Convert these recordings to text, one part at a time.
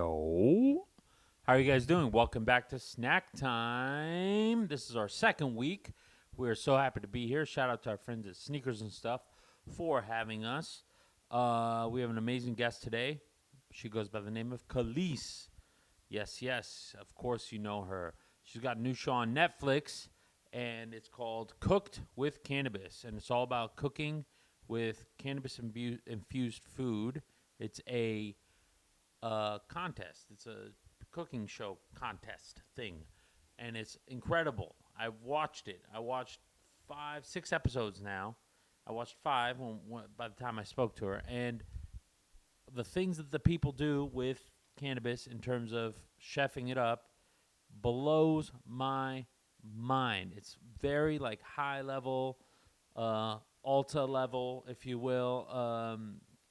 Yo. How are you guys doing? Welcome back to Snack Time. This is our second week. We're so happy to be here. Shout out to our friends at Sneakersnstuff for having us. We have an amazing guest today. She goes by the name of Kelis. Yes. Of course you know her. She's got a new show on Netflix, and it's called Cooked with Cannabis. And it's all about cooking with cannabis-infused food. It's a contest. It's a cooking show contest thing, and it's incredible. I've watched it. I watched 6 episodes now. I watched 5 by the time I spoke to her, and the things that the people do with cannabis in terms of chefing it up blows my mind. It's very like high level, alta level, if you will,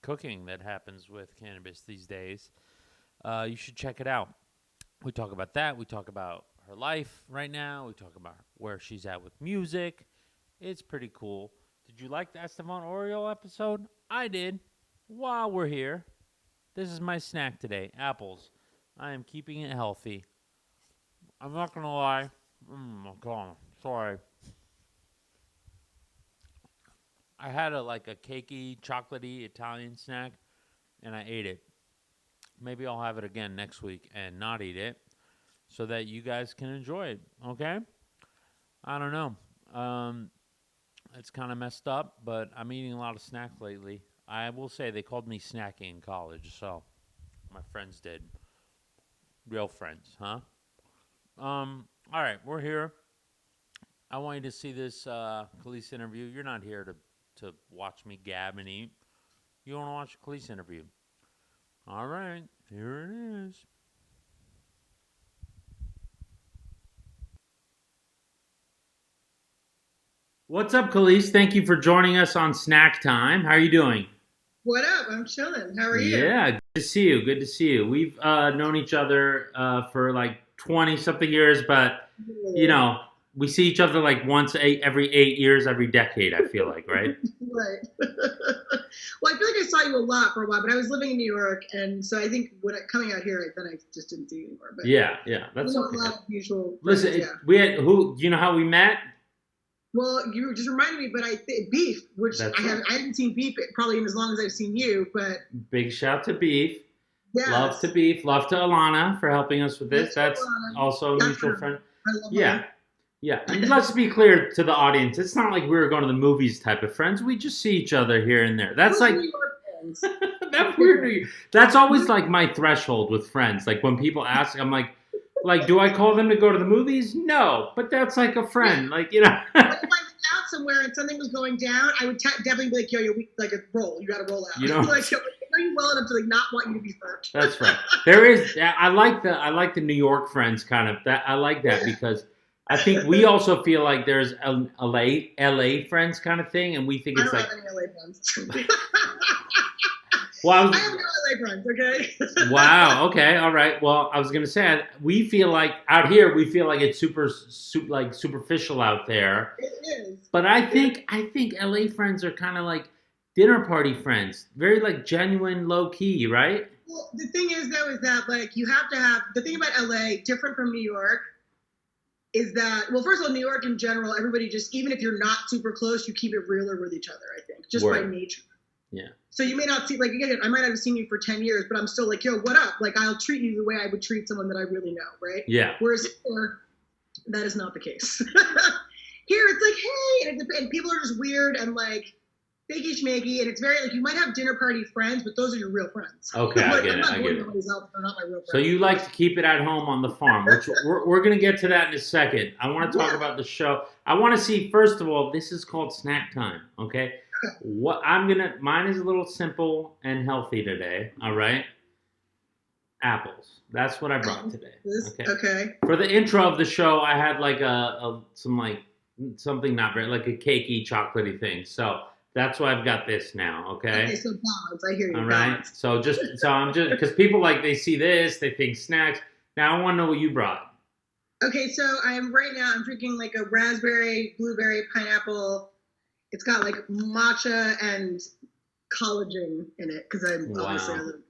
cooking that happens with cannabis these days. You should check it out. We talk about that. We talk about her life right now. We talk about where she's at with music. It's pretty cool. Did you like the Estevan Oriole episode? I did. While we're here, this is my snack today, apples. I am keeping it healthy. I'm not going to lie. Sorry. I had a cakey, chocolatey Italian snack, and I ate it. Maybe I'll have it again next week and not eat it so that you guys can enjoy it, okay? I don't know. It's kind of messed up, but I'm eating a lot of snacks lately. I will say they called me snacky in college, so my friends did. Real friends, huh? All right, we're here. I want you to see this Kelis interview. You're not here to watch me gab and eat. You want to watch a Kelis interview. All right, here it is. What's up, Kelis? Thank you for joining us on Snack Time. How are you doing? What up? I'm chilling. How are you? Yeah, good to see you. Good to see you. We've known each other for like 20-something years, but, you know, we see each other like once every 8 years, every decade, I feel like, right? Right. Well, I feel like I saw you a lot for a while, but I was living in New York, and so I think coming out here, then I just didn't see you anymore. But yeah, that's okay. A lot of mutual Listen, friends, we had do you know how we met? Well, you just reminded me, but Beef, which I haven't seen Beef probably in as long as I've seen you, but big shout to Beef. Yes. Love to Beef. Love to Alana for helping us with this. That's also a mutual friend. I love her. Yeah. And let's be clear to the audience. It's not like we were going to the movies type of friends. We just see each other here and there. That's like New York friends. that's weird. That's always like my threshold with friends. Like when people ask, I'm like, do I call them to go to the movies? No, but that's like a friend. Like, you know. If I was out somewhere and something was going down, I would definitely be like, yo, you're like a roll. You got to roll out. You know, like, I know you well enough to like not want you to be hurt. That's right. There is. I like the New York friends kind of. That I like that because I think we also feel like there's a LA friends kind of thing, and we think it's I like. don't have any LA friends. Well, I have no LA friends, okay? Wow. Okay. All right. Well, I was gonna say we feel like out here we feel like it's superficial out there. It is. But I think LA friends are kind of like dinner party friends, very like genuine, low key, right? Well, the thing is though, is that like you have to have the thing about LA, different from New York, is that first of all, New York in general, everybody just even if you're not super close, you keep it realer with each other. I think just by nature. Yeah. So you may not see, like, again, I might not have seen you for 10 years, but I'm still like, yo, what up? Like, I'll treat you the way I would treat someone that I really know, right? Yeah. Whereas here, that is not the case. Here, it's like, hey, and people are just weird and, like, fakey schmakey, and it's very, like, you might have dinner party friends, but those are your real friends. Okay, like, I get it. They're not my real friends. So you like to keep it at home on the farm, which we're going to get to that in a second. I want to talk about the show. I want to see, first of all, this is called Snack Time, okay? Mine is a little simple and healthy today, all right? Apples. That's what I brought today. Okay. For the intro of the show, I had like something not very, like a cakey, chocolatey thing. So that's why I've got this now, okay? Okay, so balance. I hear you. All right. So I'm just, because people they see this, they think snacks. Now I want to know what you brought. Okay, so I'm drinking like a raspberry, blueberry, pineapple. It's got like matcha and collagen in it because I'm obviously a little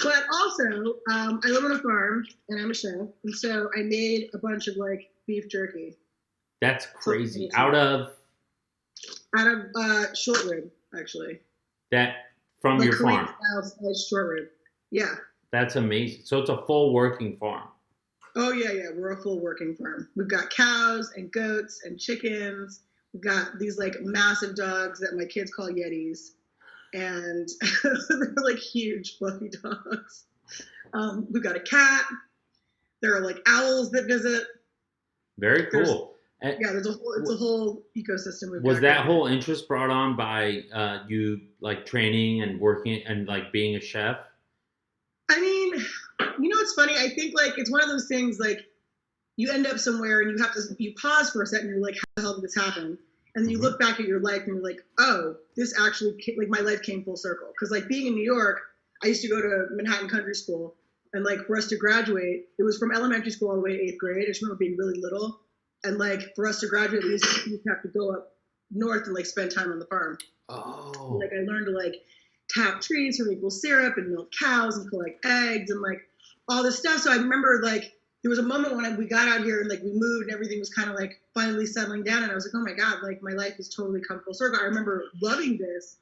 But also, I live on a farm and I'm a chef, and so I made a bunch of like beef jerky. That's crazy. Out of Short rib, actually. that from Like your Korean farm. style short rib. Yeah. That's amazing. So it's a full working farm. Oh yeah, yeah. We're a full working farm. We've got cows and goats and chickens. We've got these like massive dogs that my kids call Yetis, and they're like huge, fluffy dogs. We've got a cat. There are like owls that visit. Very cool. Yeah, it's a whole ecosystem. Was that whole interest brought on by you like training and working and like being a chef? I mean, it's funny. I think like it's one of those things like you end up somewhere and you pause for a second. And you're like, how the hell did this happen? And then you look back at your life and you're like, oh, this actually like my life came full circle. Because like being in New York, I used to go to Manhattan Country School, and like for us to graduate, it was from elementary school all the way to 8th grade. I just remember being really little, and like for us to graduate, we used to have to go up north and like spend time on the farm. Oh. Like I learned to like tap trees for maple syrup and milk cows and collect eggs and like all this stuff. So I remember like there was a moment when we got out here and like we moved and everything was kind of like finally settling down, and I was like, oh my God, like my life has totally come full circle. I remember loving this,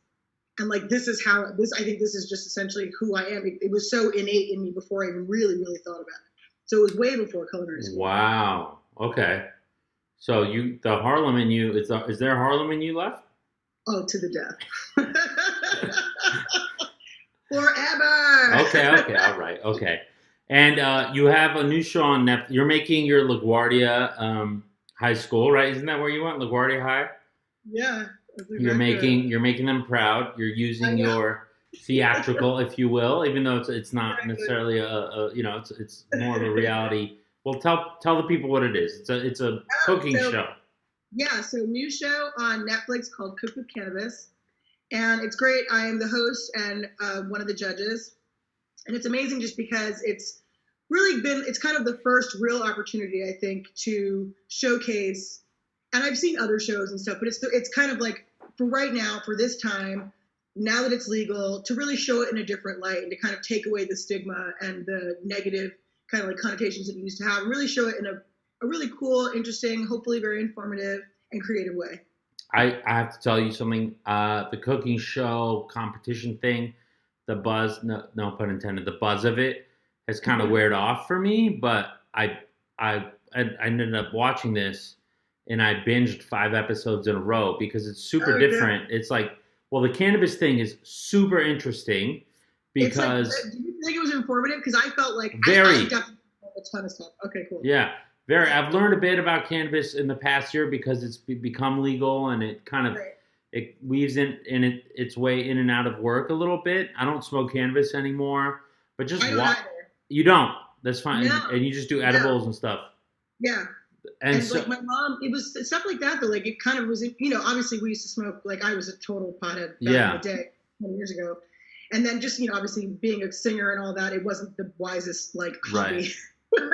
and like I think this is just essentially who I am. It was so innate in me before I even really, really thought about it. So it was way before culinary school. Wow. Okay. So the Harlem in you, is there Harlem in you left? Oh, to the death. Forever. Okay, all right, okay. And you have a new show on Netflix. You're making your LaGuardia High School, right? Isn't that where you went, LaGuardia High? Yeah. You're making them proud. You're using your theatrical, if you will, even though it's not necessarily it's more of a reality. Well, tell the people what it is. It's a cooking show. Yeah, so new show on Netflix called Cook with Cannabis, and it's great. I am the host and one of the judges, and it's amazing just because it's kind of the first real opportunity I think to showcase. And I've seen other shows and stuff, but it's kind of like for right now, for this time, now that it's legal, to really show it in a different light and to kind of take away the stigma and the negative kind of like connotations that it used to have, and really show it in a really cool, interesting, hopefully very informative and creative way. I have to tell you something. The cooking show competition thing, the buzz, no pun intended, the buzz of it has kind of weared off for me. But I ended up watching this, and I binged 5 episodes in a row because it's super different. Yeah. It's like, well, the cannabis thing is super interesting because. Do you think it was informative? Because I felt like very. I definitely a ton of stuff. Okay, cool. Yeah. Very. I've learned a bit about cannabis in the past year because it's become legal, and it kind of it weaves its way in and out of work a little bit. I don't smoke cannabis anymore, but just you don't. That's fine, no. and you just do edibles and stuff. Yeah. And so, like my mom, it was stuff like that. But like it kind of was, obviously we used to smoke. Like I was a total pothead back in the day, 20 years ago, and then just obviously being a singer and all that, it wasn't the wisest like hobby. Right.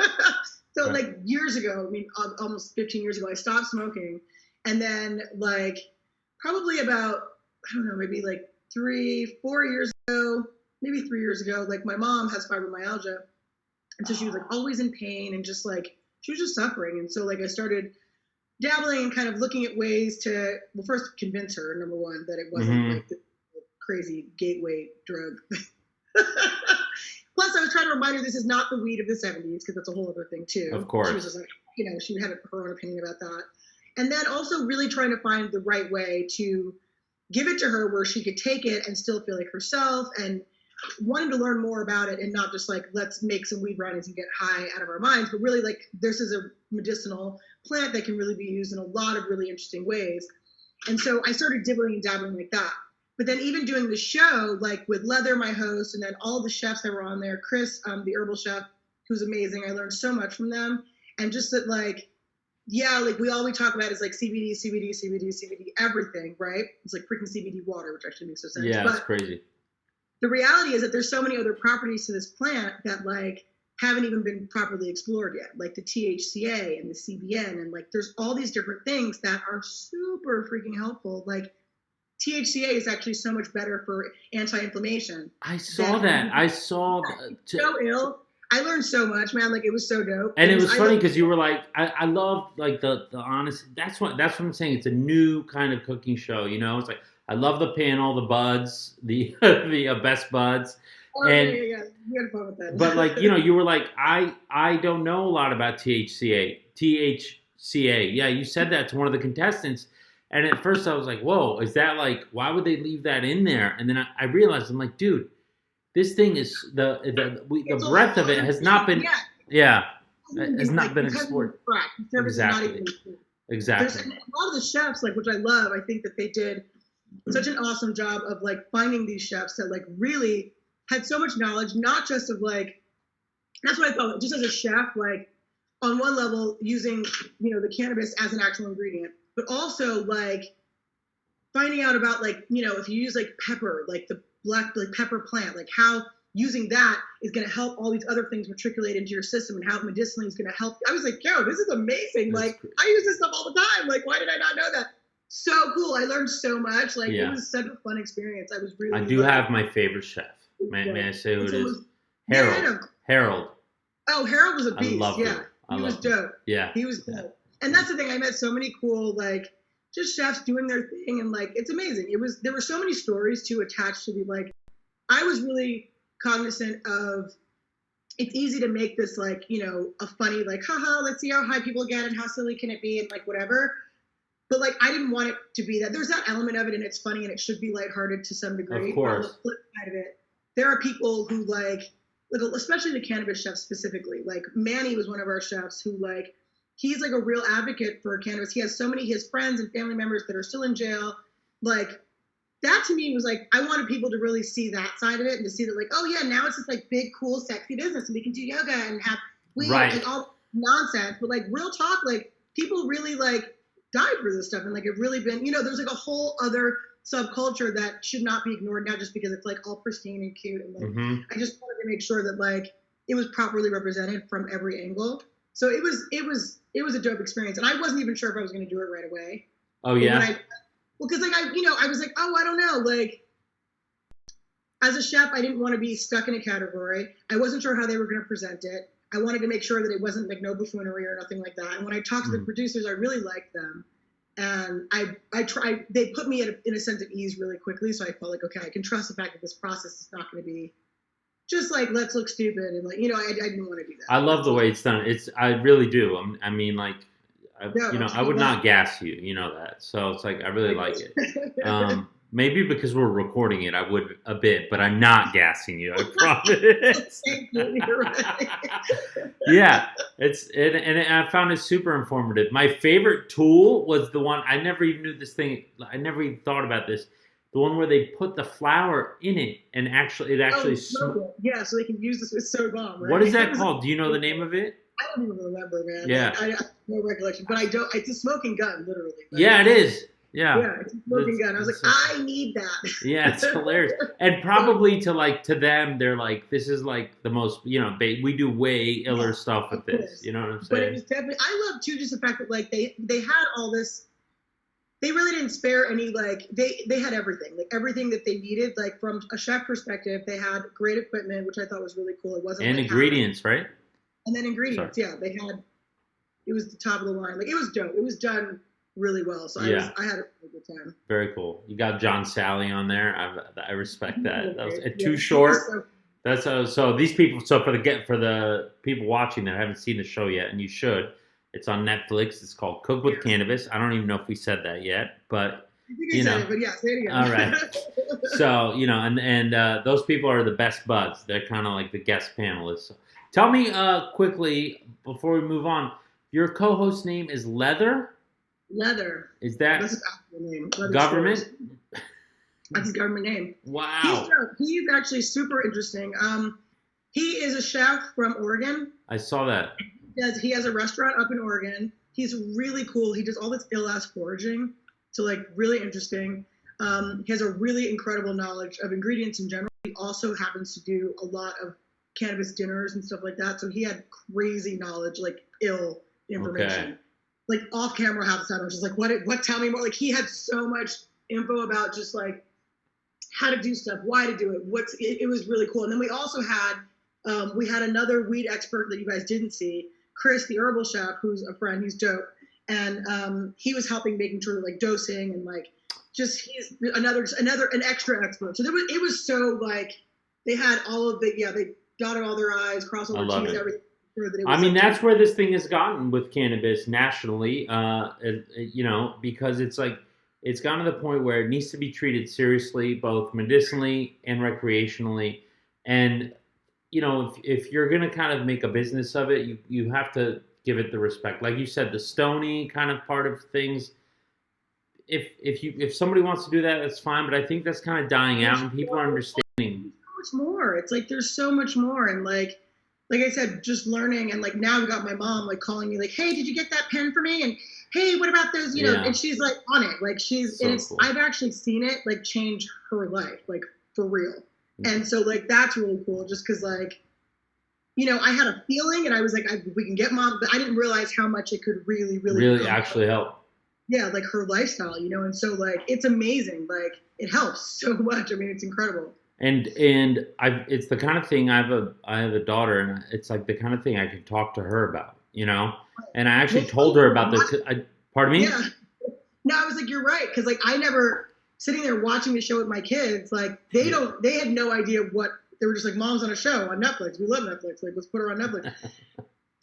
So like years ago, almost 15 years ago, I stopped smoking. And then like probably about, I don't know, maybe like 4 years ago, maybe 3 years ago, like my mom has fibromyalgia. And so she was like always in pain and just like, she was just suffering. And so like I started dabbling and kind of looking at ways to, well, first convince her, number one, that it wasn't like the crazy gateway drug. Plus, I was trying to remind her this is not the weed of the 70s, because that's a whole other thing, too. Of course. She was just like, she had her own opinion about that. And then also really trying to find the right way to give it to her where she could take it and still feel like herself, and wanting to learn more about it and not just like, let's make some weed brownies and get high out of our minds, but really like this is a medicinal plant that can really be used in a lot of really interesting ways. And so I started dibbling and dabbling like that. But then even doing the show, like with Leather, my host, and then all the chefs that were on there, Chris, the herbal chef, who's amazing. I learned so much from them. And just that like, yeah, like all we talk about is like CBD, CBD, CBD, CBD, everything, right? It's like freaking CBD water, which actually makes no sense. Yeah, it's crazy. The reality is that there's so many other properties to this plant that like haven't even been properly explored yet, like the THCA and the CBN. And like, there's all these different things that are super freaking helpful. Like, THCA is actually so much better for anti-inflammation. I saw that. I saw. So ill. I learned so much, man. Like it was so dope. And it was funny because you were like, I love like the honest. That's what I'm saying. It's a new kind of cooking show. You know, it's like I love the panel, the buds, the the best buds. Oh, and yeah. You had fun with that. But like, you know, you were like, I don't know a lot about THCA. THCA. Yeah, you said that to one of the contestants. And at first I was like, whoa, is that like, why would they leave that in there? And then I realized, I'm like, dude, this thing is, the breadth of it has not been, has not been explored. Exactly. Exactly. There's a lot of the chefs, like, which I love, I think that they did such an awesome job of like finding these chefs that like really had so much knowledge, not just of like, that's what I thought, just as a chef, like on one level using, you know, the cannabis as an actual ingredient, but also like finding out about like, you know, if you use like pepper, like the black like pepper plant, like how using that is going to help all these other things matriculate into your system and how medicinally is going to help. I was like, yo, this is amazing. That's like, I use this stuff all the time. Like, why did I not know that? So cool. I learned so much. Like, it was such a fun experience. I was really. I do have my favorite chef. May I say who it is? Harold. Harold. Oh, Harold was a beast. I love He was dope. Him. Yeah. He was dope. And that's the thing. I met so many cool, like, just chefs doing their thing. And, like, it's amazing. There were so many stories, too, attached to the, like, I was really cognizant of, it's easy to make this, like, you know, a funny, like, haha, let's see how high people get and how silly can it be and, like, whatever. But, like, I didn't want it to be that. There's that element of it, and it's funny, and it should be lighthearted to some degree. Of course. On the flip side of it, there are people who, like, especially the cannabis chefs specifically. Like, Manny was one of our chefs who, like, he's, like, a real advocate for cannabis. He has so many, his friends and family members that are still in jail. Like, that to me was, like, I wanted people to really see that side of it and to see that, like, oh, yeah, now it's this, like, big, cool, sexy business, and we can do yoga and have weed and all nonsense. But, like, real talk, like, people really, like, died for this stuff, and like it really been, you know, there's like a whole other subculture that should not be ignored now just because it's like all pristine and cute, and like I just wanted to make sure that like it was properly represented from every angle. So it was a dope experience, and I wasn't even sure if I was going to do it right away. Oh yeah. Well, because like I was like, oh, I don't know, like as a chef, I didn't want to be stuck in a category. I wasn't sure how they were going to present it. I wanted to make sure that it wasn't like no buffoonery or nothing like that. And when I talked to the producers, I really liked them. And I tried, they put me in a sense of ease really quickly. So I felt like, okay, I can trust the fact that this process is not going to be just like, let's look stupid. And like, you know, I didn't want to do that. I love the way it's done. I really do. I mean, like, I would not gas you, you know that. So it's like, I really like it. Maybe because we're recording it, I would a bit, but I'm not gassing you. I promise. Thank you. You're right. Yeah, and I found it super informative. My favorite tool was the one I never even knew this thing. I never even thought about this. The one where they put the flour in it and it actually yeah, so they can use this with soda bomb. Right? What is that called? Do you know the name of it? I don't even remember, man. Yeah, I have no recollection, but I don't. It's a smoking gun, literally. Yeah, it is. Yeah, it's a smoking gun. I was like, I need that. Yeah, it's hilarious. And probably to them, they're like, this is like the most, you know, we do way iller stuff with this. You know what I'm saying? But it was definitely, I love too just the fact that like they had all this, they really didn't spare any, like they had everything, like everything that they needed. Like from a chef perspective, they had great equipment, which I thought was really cool. It wasn't and like ingredients, right? And then ingredients, yeah, they had. It was the top of the line. Like it was dope. It was done really well. So I had a really good time. Very cool. You got John Sally on there. I respect that. That was too short. That's so these people. So for the people watching that haven't seen the show yet, and you should. It's on Netflix. It's called Cook with Cannabis. I don't even know if we said that yet, but you know. Said it, but yeah, say it again. All right. So you know, and those people are the best buds. They're kind of like the guest panelists. So, tell me quickly before we move on. Your co-host name is Leather. Leather. Is that That's his actual name? government? That's his government name. Wow. He's actually super interesting. He is a chef from Oregon. I saw that. He has a restaurant up in Oregon. He's really cool. He does all this ill-ass foraging. So, like, really interesting. He has a really incredible knowledge of ingredients in general. He also happens to do a lot of cannabis dinners and stuff like that. So he had crazy knowledge, like ill information. Okay. Like off camera half the time, I was just like, what, tell me more. Like he had so much info about just like how to do stuff, why to do it. It was really cool. And then we also had another weed expert that you guys didn't see, Chris, the herbal chef, who's a friend. He's dope, and he was helping making sure like dosing and like just he's an extra expert. So it was so like they had all of the they dotted all their I's, crossed all their T's, everything. I mean, that's where this thing has gotten with cannabis nationally, because it's like it's gotten to the point where it needs to be treated seriously, both medicinally and recreationally. And, if you're going to kind of make a business of it, you have to give it the respect. Like you said, the stony kind of part of things, if somebody wants to do that, that's fine. But I think that's kind of dying out and people are understanding. So much more. It's like there's so much more. And like I said, just learning, and like now we got my mom like calling me like, hey, did you get that pen for me? And hey, what about those? And she's like on it. Like cool. I've actually seen it like change her life, like for real. Mm-hmm. And so like that's really cool, just because like, I had a feeling, and I was like, we can get mom, but I didn't realize how much it could really actually help. Yeah, like her lifestyle, and so like it's amazing. Like it helps so much. I mean, it's incredible. And it's the kind of thing I have a daughter, and it's like the kind of thing I can talk to her about, And I actually told her about this. Pardon me? Yeah. No, I was like, you're right, because like I never sitting there watching the show with my kids. Like they had no idea what they were just like. Mom's on a show on Netflix. We love Netflix. Like let's put her on Netflix.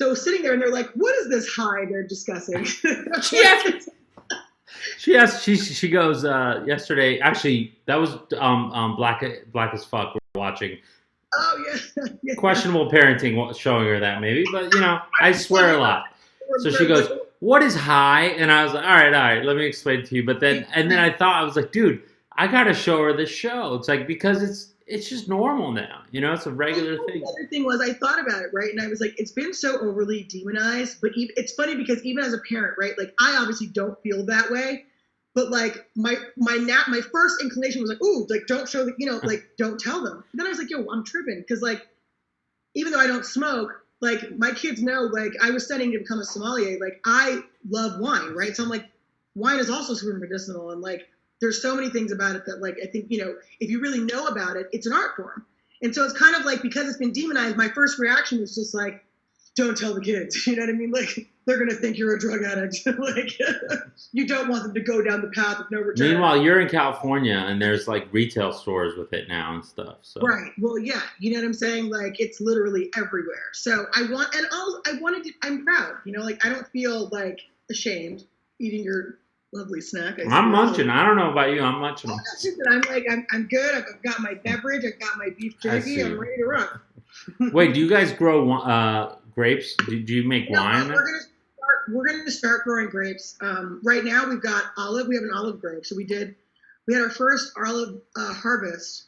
So sitting there and they're like, what is this high they're discussing? She goes yesterday. Actually, that was Black as Fuck. We're watching. Oh yeah. Questionable parenting showing her that maybe, but I swear a lot. So she goes, "What is high?" And I was like, "All right, let me explain it to you." But then I thought I was like, "Dude, I gotta show her this show." It's like because it's just normal now, it's a regular thing. The other thing was I thought about it, right? And I was like, it's been so overly demonized, but it's funny because even as a parent, right? Like I obviously don't feel that way, but like my first inclination was like, ooh, like don't show the, like don't tell them. And then I was like, yo, I'm tripping, because like even though I don't smoke, like my kids know, like I was studying to become a sommelier. Like I love wine, right? So I'm like, wine is also super medicinal, and like there's so many things about it that like I think if you really know about it, it's an art form. And so it's kind of like, because it's been demonized, my first reaction was just like, don't tell the kids. You know what I mean? Like they're gonna think you're a drug addict. Like you don't want them to go down the path of no return. Meanwhile, you're in California and there's like retail stores with it now and stuff. So right. Well, yeah. You know what I'm saying? Like it's literally everywhere. So I'm proud. Like I don't feel like ashamed eating your lovely snack. I'm munching. I don't know about you. I'm munching. I'm like, I'm good. I've got my beverage. I've got my beef jerky. I'm ready to rock. Wait, do you guys grow grapes? Do you make wine? We're gonna start growing grapes. Right now we've got olive. We have an olive grove. So we had our first olive harvest.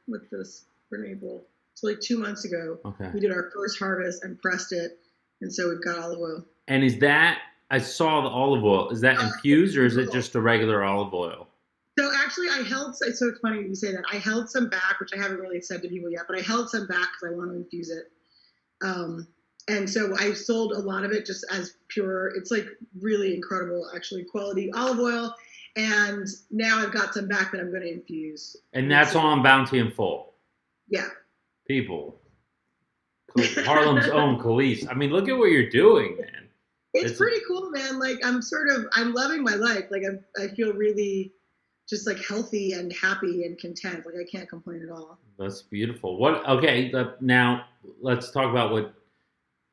What's this? For April. So like 2 months ago. Okay. We did our first harvest and pressed it, and so we've got olive oil. And is that? I saw the olive oil. Is that infused or is it just a regular olive oil? So actually so it's funny you say that. I held some back, which I haven't really said to people yet, but I held some back because I want to infuse it. And so I sold a lot of it just as pure. It's like really incredible, actually, quality olive oil. And now I've got some back that I'm going to infuse. And that's on Bounty and Full. Yeah. People. Harlem's own Kelis. I mean, look at what you're doing, man. It's pretty cool, man. Like I'm loving my life. Like I feel really just like healthy and happy and content. Like I can't complain at all. That's beautiful. Now let's talk about what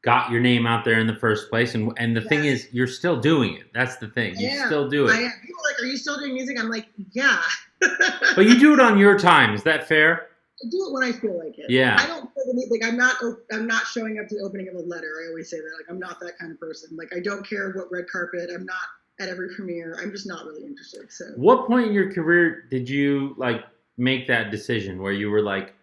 got your name out there in the first place. And the thing is, you're still doing it. That's the thing. You still do it. People are like, are you still doing music? I'm like, yeah. But you do it on your time. Is that fair? I do it when I feel like it. Yeah. I don't feel the need, like I'm not showing up to the opening of a letter. I always say that. Like I'm not that kind of person. Like I don't care what red carpet. I'm not at every premiere. I'm just not really interested. So what point in your career did you like make that decision where you were like,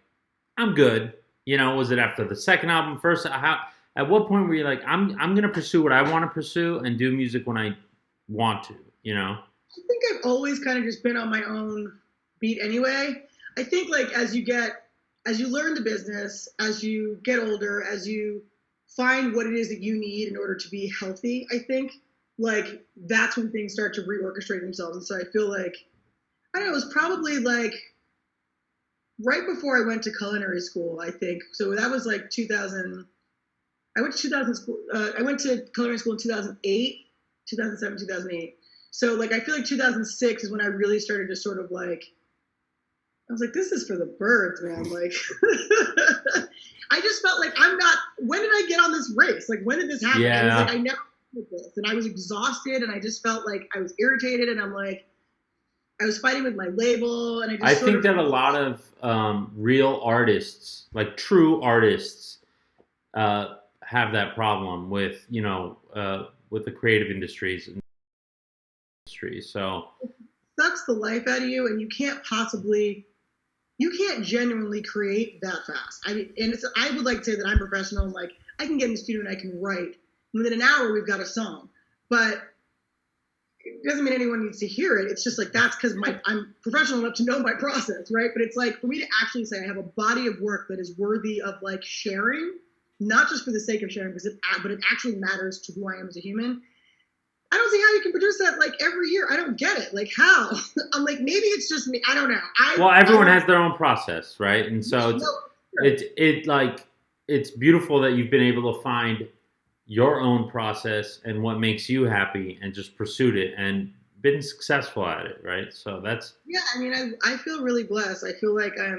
I'm good? Was it after the second album, first? At what point were you like, I'm gonna pursue what I want to pursue and do music when I want to? I think I've always kind of just been on my own beat anyway. I think like as you learn the business, as you get older, as you find what it is that you need in order to be healthy, I think like that's when things start to reorchestrate themselves. And so I feel like I don't know, it was probably like right before I went to culinary school, I think. So that was like 2000. I went to 2000 school. I went to culinary school in 2008, 2007, 2008. So like I feel like 2006 is when I really started to sort of like. I was like, this is for the birds, man. Like, I just felt like I'm not. When did I get on this race? Like, when did this happen? Yeah. I was like, I never did this, and I was exhausted, and I just felt like I was irritated, and I'm like, I was fighting with my label, and I think that a lot of real artists, like true artists, have that problem with with the creative industries. So it sucks the life out of you, and you can't genuinely create that fast. I mean, and I would like to say that I'm professional. Like, I can get in the studio and I can write. Within an hour, we've got a song, but it doesn't mean anyone needs to hear it. It's just like that's because I'm professional enough to know my process, right? But it's like for me to actually say I have a body of work that is worthy of like sharing, not just for the sake of sharing, but it actually matters to who I am as a human. I don't see how you can produce that like every year. I don't get it. Like how? I'm like maybe it's just me. I don't know. Everyone has their own process, right? And so it's beautiful that you've been able to find your own process and what makes you happy and just pursued it and been successful at it, right? So that's I mean, I feel really blessed. I feel like I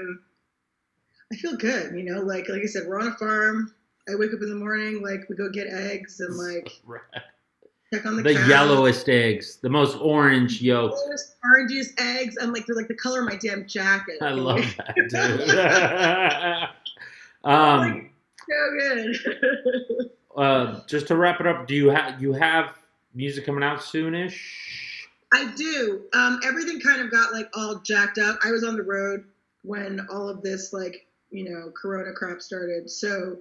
feel good, you know, like I said, we're on a farm. I wake up in the morning, like we go get eggs and like right. check on the The cows. yellowest eggs, the most orange yolk. Orangest eggs. I'm like, they're like the color of my damn jacket. I love that, dude. Like, so good. Just to wrap it up, do you have music coming out soonish? I do. Everything kind of got like all jacked up. I was on the road when all of this like, you know, Corona crap started. So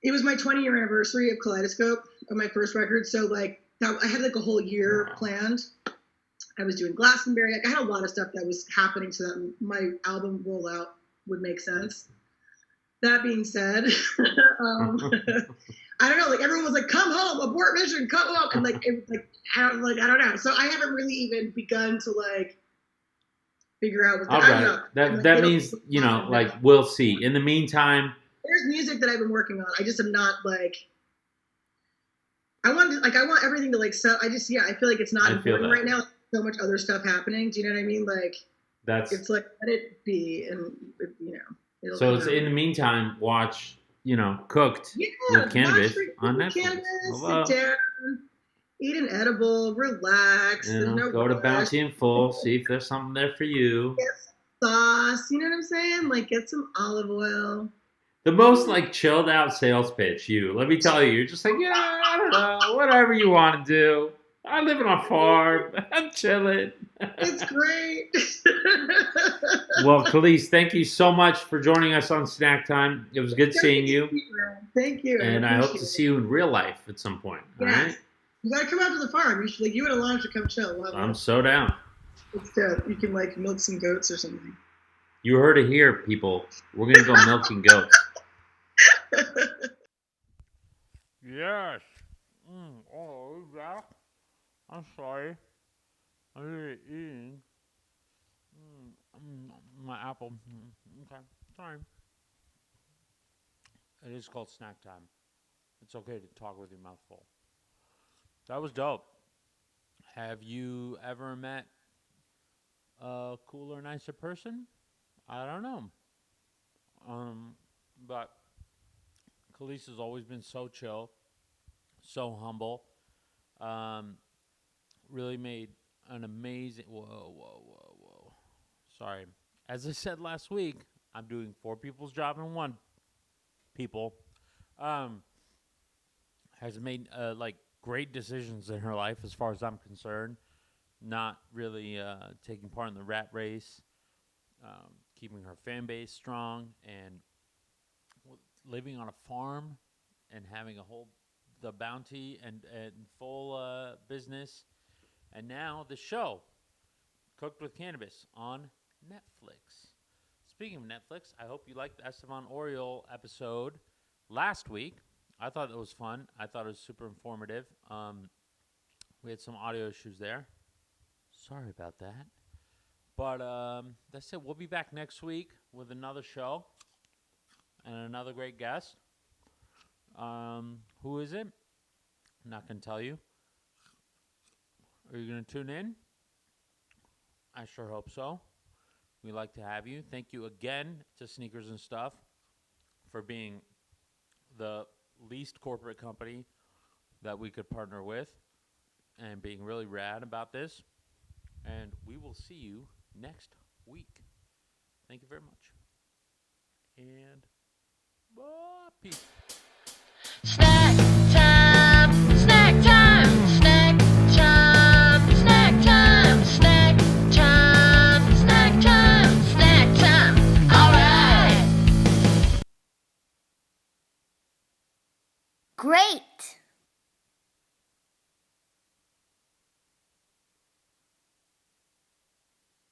it was my 20-year anniversary of Kaleidoscope, of my first record. So like I had like a whole year planned. I was doing Glastonbury. Like, I had a lot of stuff that was happening so that my album rollout would make sense. That being said, I don't know. Like everyone was like, "Come home, abort mission, come home," and like it was like I don't know. So I haven't really even begun to like figure out what's going on. That means like we'll see. In the meantime, there's music that I've been working on. I just am not like. I want everything to like sell. I feel like it's not important right now. So much other stuff happening. Do you know what I mean? Like it's like let it be, and you know. So it's in the meantime, watch Cooked with Cannabis on Netflix. Sit down, eat an edible, relax. Go to Bounty and Full, see if there's something there for you. Get some sauce, you know what I'm saying? Like get some olive oil. The most like chilled out sales pitch. Let me tell you, you're just like, I don't know, whatever you want to do. I live on a farm. I'm chilling. It's great. Well, Kelis, thank you so much for joining us on Snack Time. It was good seeing you. Thank you. And I hope to see you in real life at some point. Yes. All right? You gotta come out to the farm. You and Alana should come chill. I'm so down. It's good. You can like milk some goats or something. You heard it here, people. We're gonna go milking goats. Yes. Oh, yeah. I'm sorry. I'm really eating my apple. Okay, sorry. It is called snack time. It's okay to talk with your mouth full. That was dope. Have you ever met a cooler, nicer person? I don't know. But Kelis has always been so chill, so humble. Really made an amazing. Whoa. Sorry. As I said last week, I'm doing 4 people's job in 1. People has made like great decisions in her life, as far as I'm concerned. Not really taking part in the rat race, keeping her fan base strong, and living on a farm and having the Bounty and full business. And now the show, Cooked with Cannabis, on Netflix. Speaking of Netflix, I hope you liked the Esteban Oriol episode last week. I thought it was fun. I thought it was super informative. We had some audio issues there. Sorry about that. But that's it. We'll be back next week with another show and another great guest. Who is it? I'm not going to tell you. Are you going to tune in? I sure hope so. We'd like to have you. Thank you again to Sneakers and Stuff for being the least corporate company that we could partner with and being really rad about this. And we will see you next week. Thank you very much. And peace. Snack time, snack time, snack time, snack time, snack time, snack time, snack time. All right. Great!